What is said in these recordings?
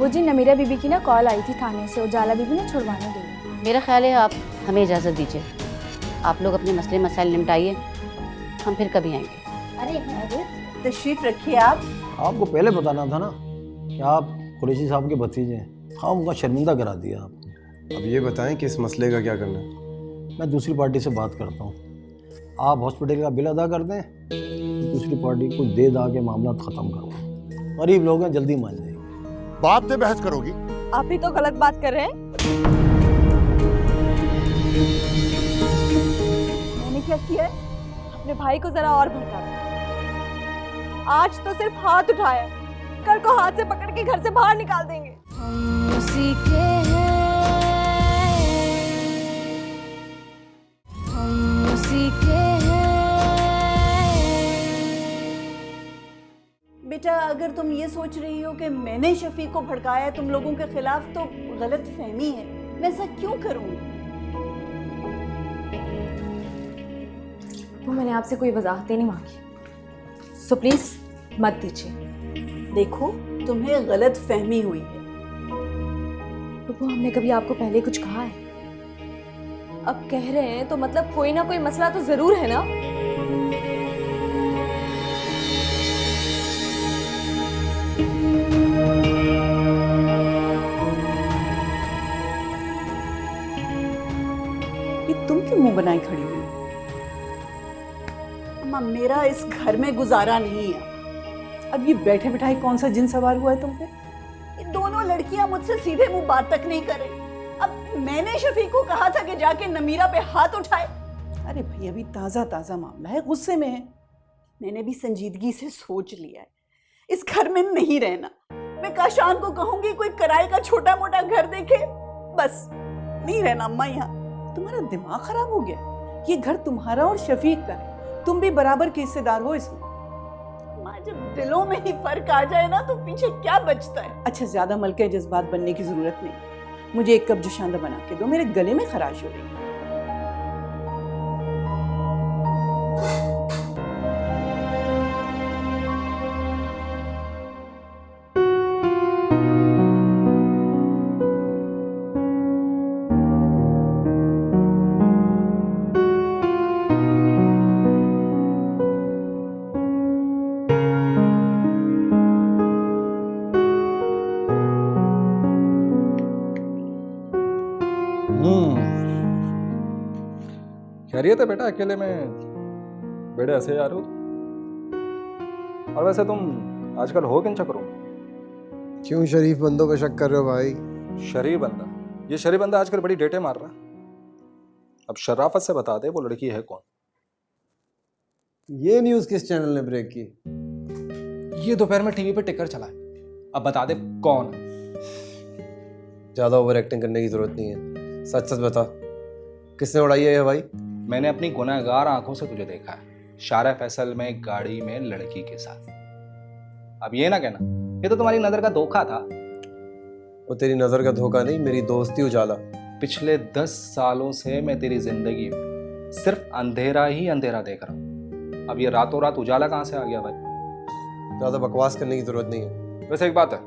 वो जी नमीरा बीबी की ना कॉल आई थी थाने से, उजाला बीबी ने छुड़वाने गई। मेरा ख्याल है आप हमें इजाज़त दीजिए, आप लोग अपने मसले मसाइल निपटाइए, हम फिर कभी आएंगे। अरे तशरीफ रखिए आप। आपको पहले बताना था ना कि आप कुरैशी साहब के भतीजे हैं। हाँ, उनका शर्मिंदा करा दिया आप। अब ये बताएं कि इस मसले का क्या करना है। मैं दूसरी पार्टी से बात करता हूँ, आप हॉस्पिटल का बिल अदा कर दें, दूसरी पार्टी को दे दा के मामला ख़त्म करो। गरीब लोग हैं, जल्दी मान जाएंगे। बाप से बहस करोगी? आप ही तो गलत बात कर रहे हैं। मैंने क्या किया है? अपने भाई को जरा और भड़का दो। आज तो सिर्फ हाथ उठाया, कल को हाथ से पकड़ के घर से बाहर निकाल देंगे। हम उसी के हैं, हम उसी के हैं। बेटा, अगर तुम ये सोच रही हो कि मैंने शफीक को भड़काया तुम लोगों के खिलाफ, तो गलत फहमी है। मैं ऐसा क्यों करूंगी? वो मैंने आपसे कोई वजाहतें नहीं मांगी, सो प्लीज मत दीजिए। देखो, तुम्हें गलत फहमी हुई है। वो हमने कभी आपको पहले कुछ कहा है? अब कह रहे हैं तो मतलब कोई ना कोई मसला तो जरूर है ना। ये तुम क्यों मुंह बनाए खड़ी हुई हो? अम्मा, मेरा इस घर में गुजारा नहीं है। अब ये बैठे बिठाए कौन सा जिन सवार हुआ है तुम पे? ये दोनों लड़कियां मुझसे सीधे मुंह बात तक नहीं करे। अब मैंने शफीक को कहा था कि जाके नमीरा पे हाथ उठाए। अरे भाई, अभी ताजा ताजा मामला है, गुस्से में है। मैंने भी संजीदगी से सोच लिया है, इस घर में नहीं रहना। मैं काशान को कहूंगी कोई किराए का छोटा मोटा घर देखे, बस नहीं रहना अम्मा यहाँ। तुम्हारा दिमाग खराब हो गया? ये घर तुम्हारा और शफीक का है, तुम भी बराबर के हिस्सेदार हो इसमें। माँ, जब दिलों में ही फर्क आ जाए ना तो पीछे क्या बचता है। अच्छा, ज्यादा मलके जज्बात बनने की जरूरत नहीं। मुझे एक कप जुशांदा बना के दो, मेरे गले में खराश हो रही है। खैरियत है बेटा? अकेले में बेड़े ऐसे जा रहे हो? और वैसे तुम आजकल हो किन चक्करों में? क्यों शरीफ बंदों पे शक कर रहे हो भाई? शरीफ बंदा? ये शरीफ बंदा आजकल बड़ी डेटे मार रहा है। अब शराफत से बता दे वो लड़की है कौन? ये न्यूज़ किस चैनल ने ब्रेक की? ये दोपहर में टीवी पे टिकर चला है, अब बता दे कौन है। ज़्यादा ओवर एक्टिंग करने की जरूरत नहीं है, सच सच बता, किसने उड़ाई है ये भाई? मैंने अपनी गुनहगार आंखों से तुझे देखा है, शारा फैसल में गाड़ी में लड़की के साथ। अब ये ना कहना ये तो तुम्हारी नजर का धोखा था। वो तेरी नज़र का धोखा नहीं, मेरी दोस्ती उजाला। पिछले 10 सालों से मैं तेरी जिंदगी में सिर्फ अंधेरा ही अंधेरा देख रहा हूँ। अब ये रातों रात उजाला कहाँ से आ गया भाई? ज़्यादा बकवास करने की जरूरत नहीं है। वैसे एक बात है,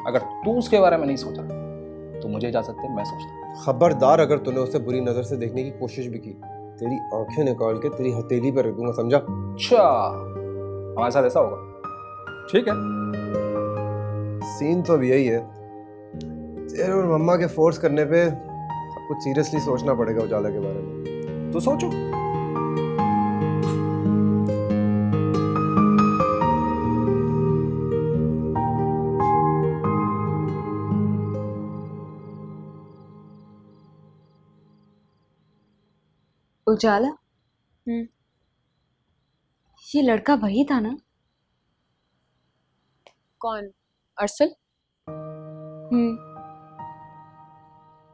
अगर तू उसके बारे में नहीं सोचा तो मुझे इजाजत दे, मैं सोचता। खबरदार, अगर तूने उसे बुरी नज़र से देखने की कोशिश भी की, तेरी आंखें निकाल के तेरी हथेली पर रख दूंगा, समझा? अच्छा, हमारे साथ ऐसा होगा? ठीक है। सीन तो अब यही है, तेरे और मम्मा के फोर्स करने पे कुछ सीरियसली सोचना पड़ेगा उजाला के बारे में। तो सोचो। उजाला? ये लड़का वही था ना? कौन? अरसल?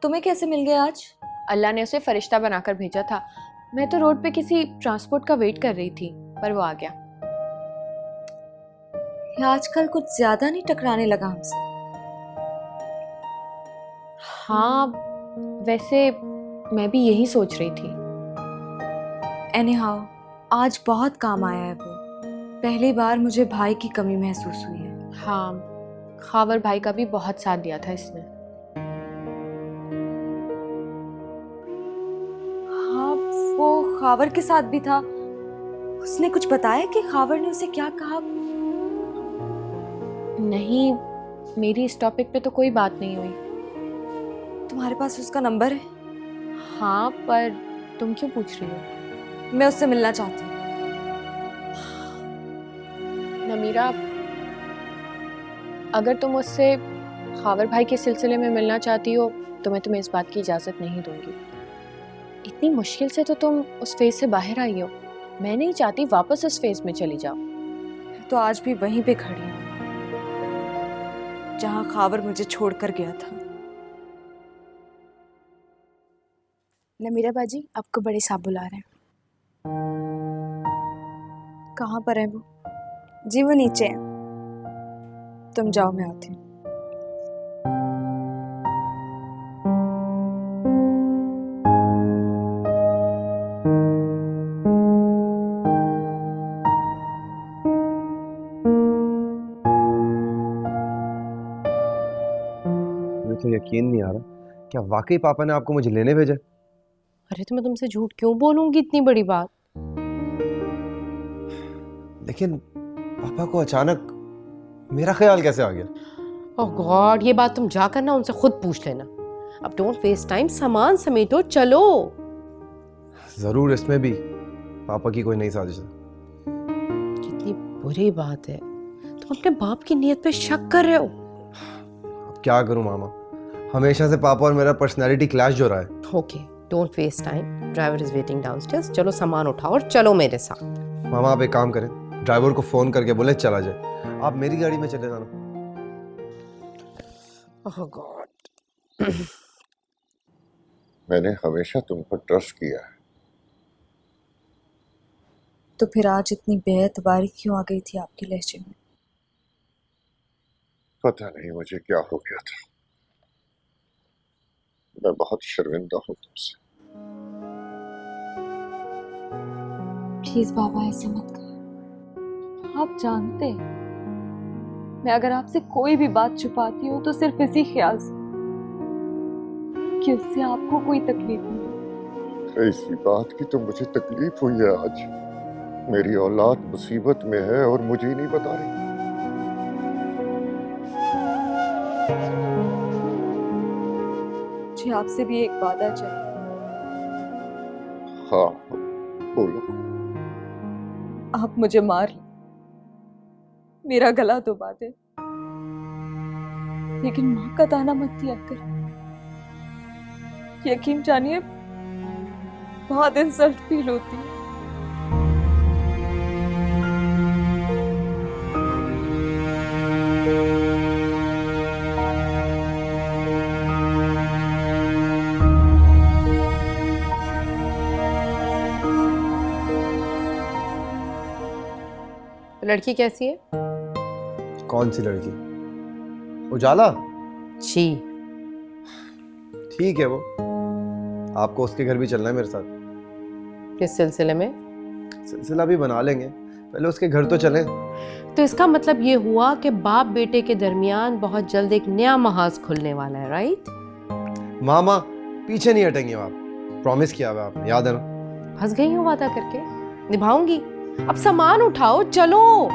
तुम्हें कैसे मिल गया आज? अल्लाह ने उसे फरिश्ता बनाकर भेजा था। मैं तो रोड पे किसी ट्रांसपोर्ट का वेट कर रही थी, पर वो आ गया। ये आजकल कुछ ज्यादा नहीं टकराने लगा हमसे? हाँ, वैसे मैं भी यही सोच रही थी। एनीहाउ, आज बहुत काम आया है वो। पहली बार मुझे भाई की कमी महसूस हुई है। हाँ, खावर भाई का भी बहुत साथ दिया था इसने। हाँ, वो खावर के साथ भी था। उसने कुछ बताया कि खावर ने उसे क्या कहा? नहीं, मेरी इस टॉपिक पे तो कोई बात नहीं हुई। तुम्हारे पास उसका नंबर है? हाँ, पर तुम क्यों पूछ रही हो? मैं उससे मिलना चाहती हूँ। नमीरा, अगर तुम उससे खावर भाई के सिलसिले में मिलना चाहती हो तो मैं तुम्हें इस बात की इजाज़त नहीं दूंगी। इतनी मुश्किल से तो तुम उस फेज से बाहर आई हो। मैं नहीं चाहती वापस उस फेज में चली जाओ। तो आज भी वहीं पे खड़ी हूँ जहाँ खावर मुझे छोड़कर गया था। नमीरा बाजी, आपको बड़े साहब बुला रहे हैं। कहाँ पर है वो? जी वो नीचे है। तुम जाओ, मैं आती हूँ। मुझे तो यकीन नहीं आ रहा, क्या वाकई पापा ने आपको मुझे लेने भेजा? अरे तो मैं तुमसे झूठ क्यों बोलूंगी इतनी बड़ी बात? लेकिन पापा को अचानक मेरा ख्याल कैसे आ गया? ओह गॉड, ये बात तुम जाकर ना उनसे खुद पूछ लेना। अब डोंट वेस्ट टाइम, सामान समेटो, चलो। जरूर इसमें भी पापा की कोई नई साजिश है। कितनी बुरी बात है, तुम अपने बाप की नीयत पे शक कर रहे हो। अब क्या करूं मामा, हमेशा से पापा और मेरा पर्सनैलिटी क्लैश हो रहा है। Okay, don't waste time, driver is waiting downstairs. चलो सामान उठाओ और चलो मेरे साथ। मामा आप एक काम करें, ड्राइवर को फोन करके बोले चला जाए, आप मेरी गाड़ी में चले जाना। ओह गॉड, मैंने हमेशा तुम पर ट्रस्ट किया है। तो फिर आज इतनी बेएतबारी क्यों आ गई थी आपके लहजे में? पता नहीं मुझे क्या हो गया था। मैं बहुत शर्मिंदा हूँ तुमसे। प्लीज बाबा, ऐसे मत करो। आप जानते हैं मैं अगर आपसे कोई भी बात छुपाती हूँ तो सिर्फ इसी ख्याल से कि उससे आपको कोई तकलीफ नहीं। ऐसी बात की तो मुझे तकलीफ हुई है आज। मेरी औलाद मुसीबत में है और मुझे ही नहीं बता रही। मुझे आपसे भी एक वादा चाहिए। हाँ बोलो। आप मुझे मार लें, मेरा गला दबा दे, लेकिन मां का ताना मत दिया कर। यकीन जानिए बहुत इंसल्ट फील होती है। लड़की कैसी है? कौन सी लड़की? उजाला? जी। ठीक है वो, आपको उसके घर भी चलना है मेरे साथ। किस सिलसिले में? सिलसिला भी बना लेंगे, पहले उसके घर तो चलें। तो इसका मतलब ये हुआ कि बाप बेटे के दरमियान बहुत जल्द एक नया महाज खुलने वाला है, राइट? मामा पीछे नहीं हटेंगे आप, प्रॉमिस किया हुआ आपने, याद है ना? फंस गई हूँ वादा करके, निभाऊंगी। अब सामान उठाओ, चलो।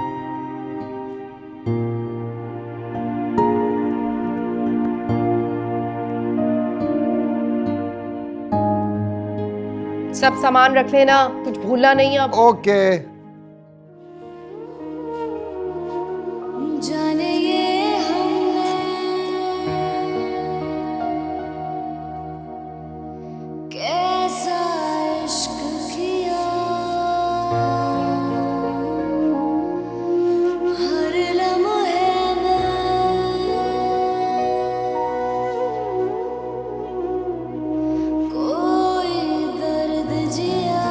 सब सामान रख लेना, कुछ भूलना नहीं अब। ओके। जाने ये हमने कैसा इश्क किया, हर लम्हे में कोई दर्द जिया।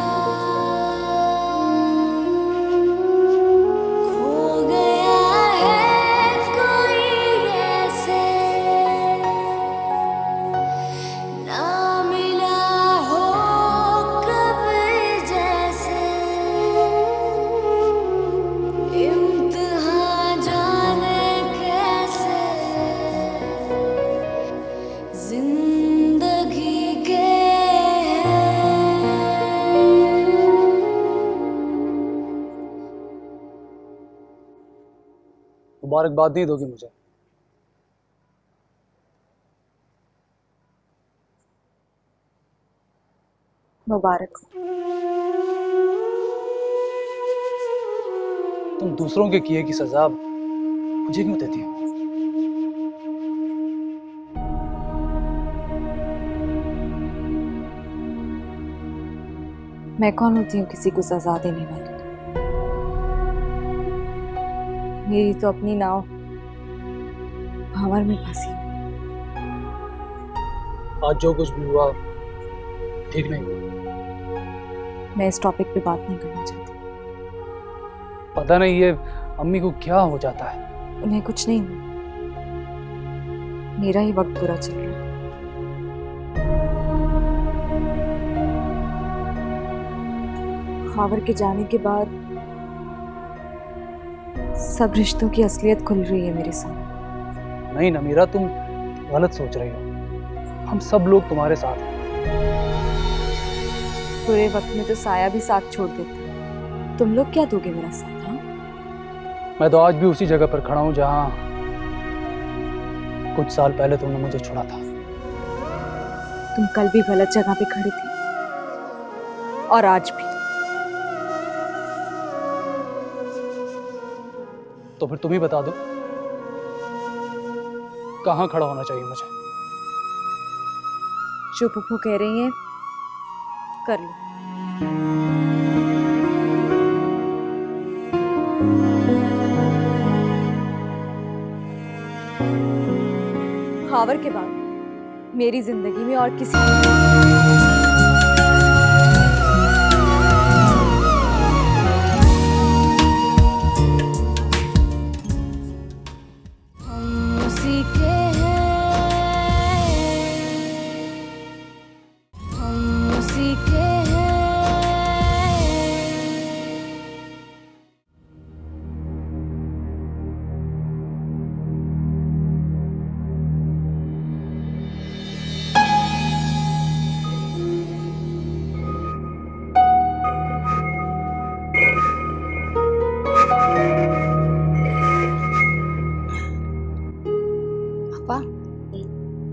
मुबारकबाद नहीं दोगी मुझे? मुबारक हो। तुम दूसरों के किए की सजा मुझे क्यों देती हो? मैं कौन होती हूँ किसी को सजा देने वाली? मेरी तो अपनी नाव भंवर में फंसी। आज जो कुछ भी हुआ ठीक नहीं हुआ। मैं इस टॉपिक पे बात नहीं करना चाहती। पता नहीं ये अम्मी को क्या हो जाता है। उन्हें कुछ नहीं हुआ, मेरा ही वक्त बुरा चल रहा है। खावर के जाने के बाद सब रिश्तों की असलियत खुल रही है मेरे सामने। नहीं नमीरा, तुम गलत सोच रही हो। हम सब लोग तुम्हारे साथ हैं। बुरे वक्त में तो साया भी साथ छोड़ देता। तुम लोग क्या दोगे मेरा साथ? हाँ, मैं तो आज भी उसी जगह पर खड़ा हूं जहां कुछ साल पहले तुमने मुझे छोड़ा था। तुम कल भी गलत जगह पे खड़े थे और आज भी। तो फिर तुम ही बता दो कहां खड़ा होना चाहिए मुझे। जो पुप्पू कह रही हैं कर लो। खावर के बाद मेरी जिंदगी में और किसी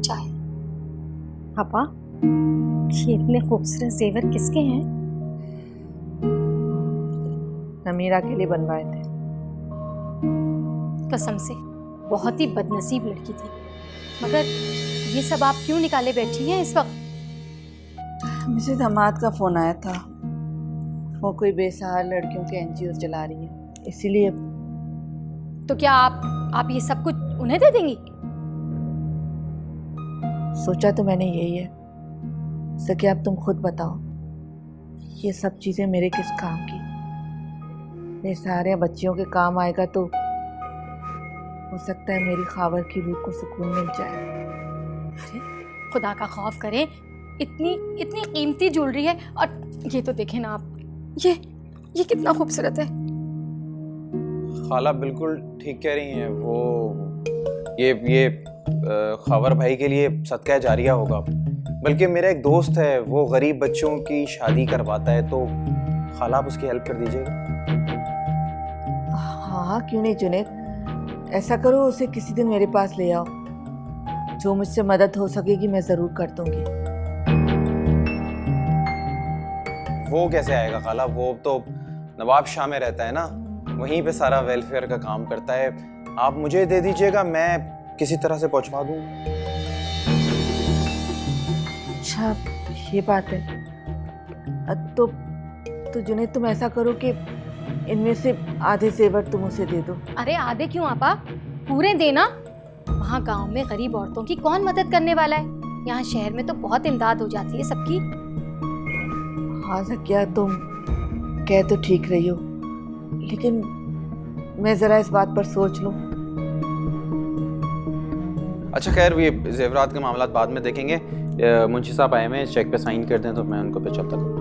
चाय। पापा, ये इतने खूबसूरत जेवर किसके हैं? नमीरा के लिए बनवाए थे। कसम से बहुत ही बदनसीब लड़की थी। मगर ये सब आप क्यों निकाले बैठी हैं इस वक्त? मिसेस हमाद का फोन आया था। वो कोई बेसहारा लड़कियों के एनजीओ चला रही है, इसीलिए। तो क्या आप ये सब कुछ उन्हें दे देंगी? सोचा तो मैंने यही है। सके अब तुम खुद बताओ, ये सब चीजें मेरे किस काम की? बेसहारे बच्चियों के काम आएगा तो हो सकता है मेरी खावर की रूह को सुकून मिल जाए। अरे खुदा का खौफ करें, इतनी इतनी कीमती ज्वेलरी है। और ये तो देखें ना आप, ये कितना खूबसूरत है। खाला बिल्कुल ठीक कह रही हैं। वो ये खावर भाई के लिए सदका जारिया होगा। बल्कि मेरा एक दोस्त है, वो गरीब बच्चों की शादी करवाता है, तो खाला आप उसकी हेल्प कर दीजिएगा। हाँ, क्यों नहीं जुनैद। ऐसा करो, उसे किसी दिन मेरे पास ले आओ। जो मुझसे मदद हो सकेगी मैं ज़रूर कर दूंगी। वो कैसे आएगा खाला? वो तो नवाब शाह में रहता है ना, वहीं पे सारा वेलफेयर का काम करता है। आप मुझे दे दीजिएगा, मैं किसी तरह से पहुंचवा दूँ। अच्छा, ये बात है। तो जुनैद, तुम ऐसा करो कि इनमें से आधे जेवर तुम उसे दे दो। अरे आधे क्यों आपा, पूरे देना। वहाँ गांव में गरीब औरतों की कौन मदद करने वाला है? यहाँ शहर में तो बहुत इमदाद हो जाती है सबकी। हाँ ज़किया, तुम कह तो ठीक रही हो, लेकिन मैं ज़रा इस बात पर सोच लूँ। अच्छा खैर, ये जेवरात के मामला बाद में देखेंगे। मुंशी साहब आए हैं, चेक पे साइन कर दें तो मैं उनको पे चलता हूँ।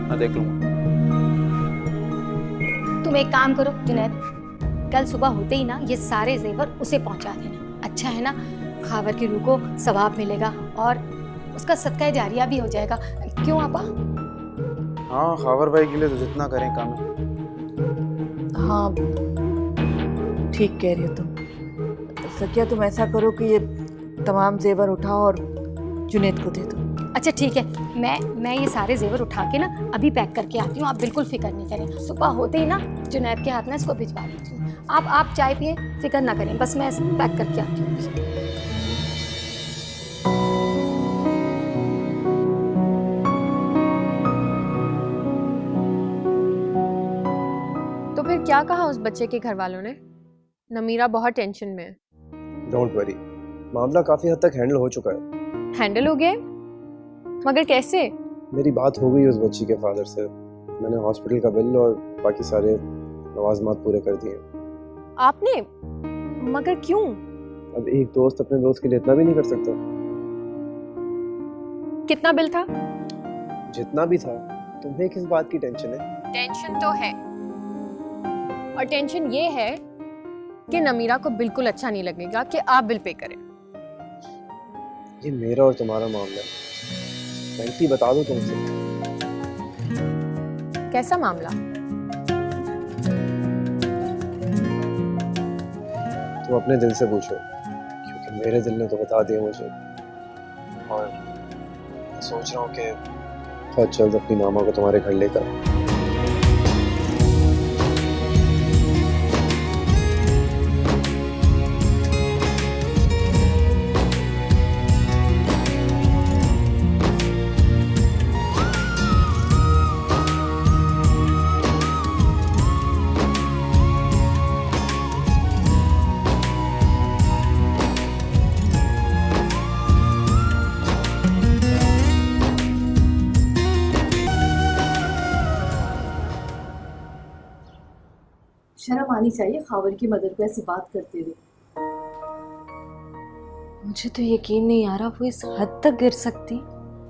मैं देख लूँगा। तुम एक काम करो जुनैद, कल सुबह होते ही ना ये सारे जेवर उसे पहुंचा देना। अच्छा है ना, खावर की रूह को सवाब मिलेगा और उसका सदका जारिया भी हो जाएगा। क्यों आपा? हाँ, खावर भाई के लिए तो जितना करें कम है। हाँ ठीक कह रही हो तुम। सकिया तुम ऐसा करो कि ये तमाम जेवर उठाओ और जुनेद को दे दो। अच्छा ठीक है, मैं ये सारे जेवर उठा के ना अभी पैक करके आती हूँ, आप बिल्कुल फिक्र नहीं करें। सुबह होते ही ना जुनैद के हाथ में इसको भिजवा देती हूँ। आप चाय पिए, फिक्र ना करें, बस मैं पैक करके आती हूँ। तो फिर क्या कहा उस बच्चे के घर वालों ने? नमीरा बहुत टेंशन में है। डोंट वरी, मामला काफी हद तक हैंडल हो चुका है। हैंडल हो गए? मगर कैसे? मेरी बात हो गई उस बच्ची के फादर से। मैंने हॉस्पिटल का बिल और बाकी सारे लवाजमात पूरे कर दिए। आपने? मगर क्यों? अब एक दोस्त अपने दोस्त के लिए इतना भी नहीं कर सकता। कितना बिल था? जितना भी था। तुम्हें किस बात की टेंशन है? टेंशन तो है, और टेंशन ये है कि नमीरा को बिल्कुल अच्छा नहीं लगेगा कि आप बिल पे करें। ये मेरा और तुम्हारा मामला है, फ्रैंकली बता दो तुमसे। कैसा मामला? तुम अपने दिल से पूछो, क्योंकि मेरे दिल ने तो बता दिया मुझे। और मैं सोच रहा हूँ कि बहुत जल्द अपनी मामा को तुम्हारे घर लेकर आऊं। शर्म आनी चाहिए खावर की मदर को ऐसी बात करते हुए। मुझे तो यकीन नहीं आ रहा वो इस हद तक गिर सकती।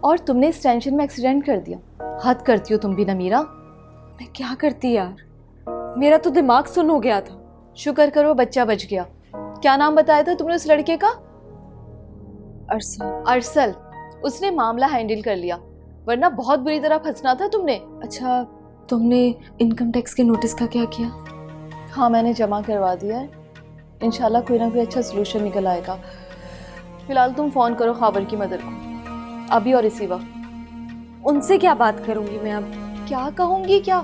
और तुमने इस टेंशन में एक्सीडेंट कर दिया। हद करती हो तुम भी नमीरा। मैं क्या करती यार, मेरा तो दिमाग सुन हो गया था। शुक्र करो बच्चा बच गया। क्या नाम बताया था तुमने उस लड़के का? अरसल। अरसल। उसने मामला हैंडल कर लिया, वरना बहुत बुरी तरह फंसना था तुमने। अच्छा, तुमने इनकम टैक्स के नोटिस का क्या किया? हाँ मैंने जमा करवा दिया है। इंशाल्लाह कोई ना कोई अच्छा सोल्यूशन निकल आएगा। फिलहाल तुम फ़ोन करो खावर की मदर को, अभी और इसी वक्त। उनसे क्या बात करूंगी मैं अब? क्या कहूँगी क्या?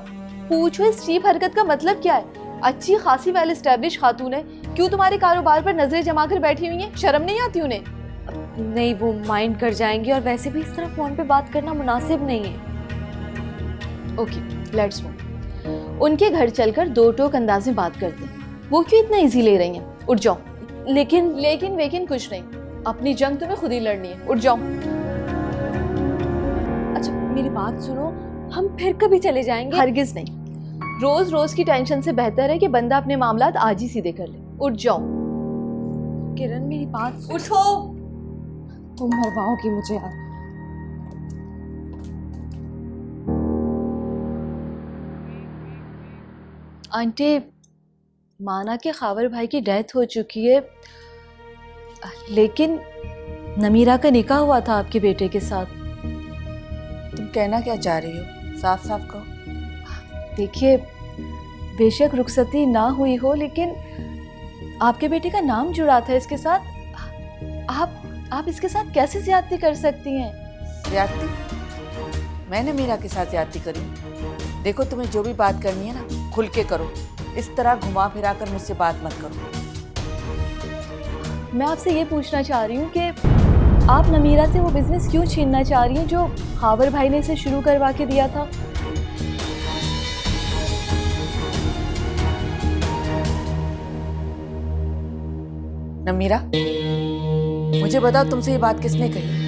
पूछो इस चीप हरकत का मतलब क्या है? अच्छी खासी वेल एस्टेब्लिश खातून है, क्यों तुम्हारे कारोबार पर नजरें जमा कर बैठी हुई हैं? शर्म नहीं आती उन्हें? नहीं, वो माइंड कर जाएंगी, और वैसे भी इस तरह फ़ोन पे बात करना मुनासिब नहीं है। Okay let's move. उनके घर चलकर दो टोक अंदाज में बात करते हैं। वो क्यों इतना इजी ले रही हैं? उठ जाओ। लेकिन कुछ नहीं, अपनी जंग तुम्हें खुद ही लड़नी है। उठ जाओ। अच्छा मेरी बात सुनो, हम फिर कभी चले जाएंगे? हरगिज नहीं। रोज रोज की टेंशन से बेहतर है कि बंदा अपने मामलात आज ही सीधे कर ले। उठ जाओ। किरण मेरी बात उठो। तुम मरवाओगी मुझे यार। आंटी, माना कि खावर भाई की डेथ हो चुकी है, लेकिन नमीरा का निकाह हुआ था आपके बेटे के साथ। तुम कहना क्या चाह रही हो? साफ साफ कहो। देखिए, बेशक रुखसती ना हुई हो, लेकिन आपके बेटे का नाम जुड़ा था इसके साथ। आप इसके साथ कैसे ज्यादती कर सकती हैं? ज्यादती? मैंने मीरा के साथ ज्यादती करी? देखो, तुम्हें जो भी बात करनी है ना, खुल के करो। इस तरह घुमा फिरा कर मुझसे बात मत करो। मैं आपसे ये पूछना चाह रही हूँ कि आप नमीरा से वो बिजनेस क्यों छीनना चाह रही हैं जो खावर भाई ने इसे शुरू करवा के दिया था? नमीरा, मुझे बताओ, तुमसे ये बात किसने कही?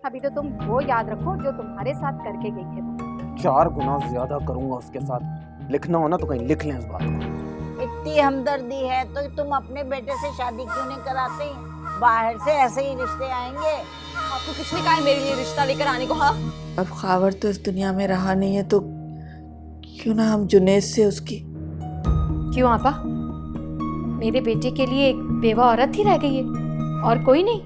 अभी तो तुम वो याद रखो जो तुम्हारे साथ करके गई है। 4 गुना ज्यादा करूंगा उसके साथ। लिखना हो ना तो कहीं लिख लें इस बात को। एक इतनी हमदर्दी है तो तुम अपने बेटे से शादी क्यों नहीं कराते? बाहर से ऐसे ही रिश्ते आएंगे। आपको किसने कहा है मेरे लिए रिश्ता लेकर आने को? हाँ, अब खावर तो इस दुनिया में रहा नहीं है तो क्यों ना हम जुनैद से उसकी। क्यों आपा? मेरे बेटे के लिए एक बेवा औरत ही रह गई है और कोई नहीं?